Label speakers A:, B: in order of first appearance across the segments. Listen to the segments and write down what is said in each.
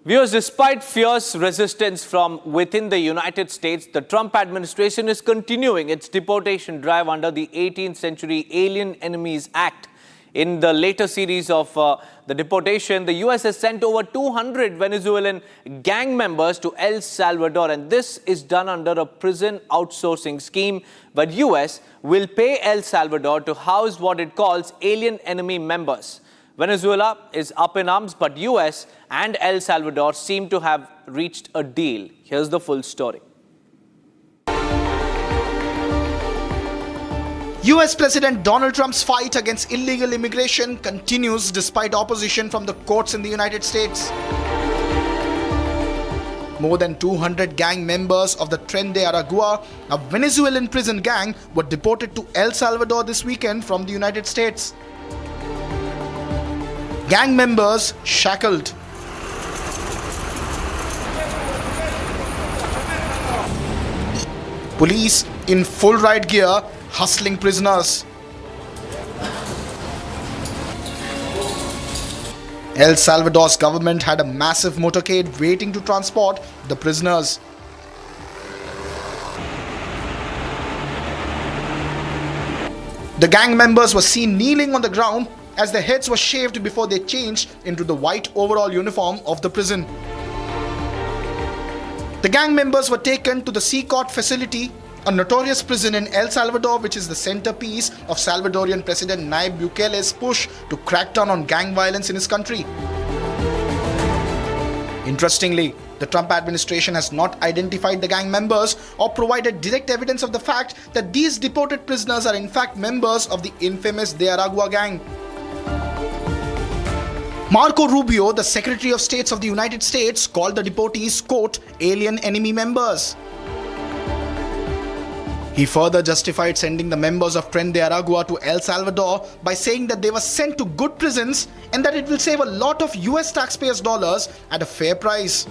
A: Viewers, despite fierce resistance from within the United States, the Trump administration is continuing its deportation drive under the 18th Century Alien Enemies Act. In the later series of the deportation, the US has sent over 200 Venezuelan gang members to El Salvador, and this is done under a prison outsourcing scheme. But US will pay El Salvador to house what it calls alien enemy members. Venezuela is up in arms, but US and El Salvador seem to have reached a deal. Here's the full story.
B: US President Donald Trump's fight against illegal immigration continues despite opposition from the courts in the United States. More than 200 gang members of the Tren de Aragua, a Venezuelan prison gang, were deported to El Salvador this weekend from the United States. Gang members shackled. Police in full riot gear hustling prisoners. El Salvador's government had a massive motorcade waiting to transport the prisoners. The gang members were seen kneeling on the ground as their heads were shaved before they changed into the white overall uniform of the prison. The gang members were taken to the Sea Court facility, a notorious prison in El Salvador which is the centerpiece of Salvadorian President Nayib Bukele's push to crack down on gang violence in his country. Interestingly, the Trump administration has not identified the gang members or provided direct evidence of the fact that these deported prisoners are in fact members of the infamous De Aragua gang. Marco Rubio, the Secretary of State of the United States, called the deportees, quote, alien enemy members. He further justified sending the members of Tren de Aragua to El Salvador by saying that they were sent to good prisons and that it will save a lot of US taxpayers' dollars at a fair price.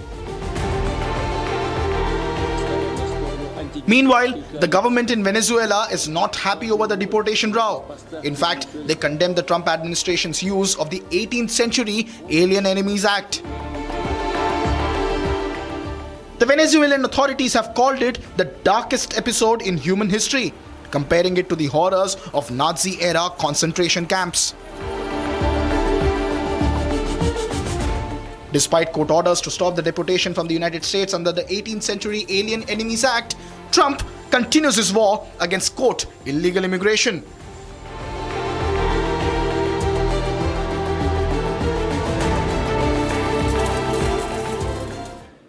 B: Meanwhile, the government in Venezuela is not happy over the deportation row. In fact, they condemn the Trump administration's use of the 18th Century Alien Enemies Act. The Venezuelan authorities have called it the darkest episode in human history, comparing it to the horrors of Nazi-era concentration camps. Despite court orders to stop the deportation from the United States under the 18th Century Alien Enemies Act, Trump continues his war against, quote, illegal immigration.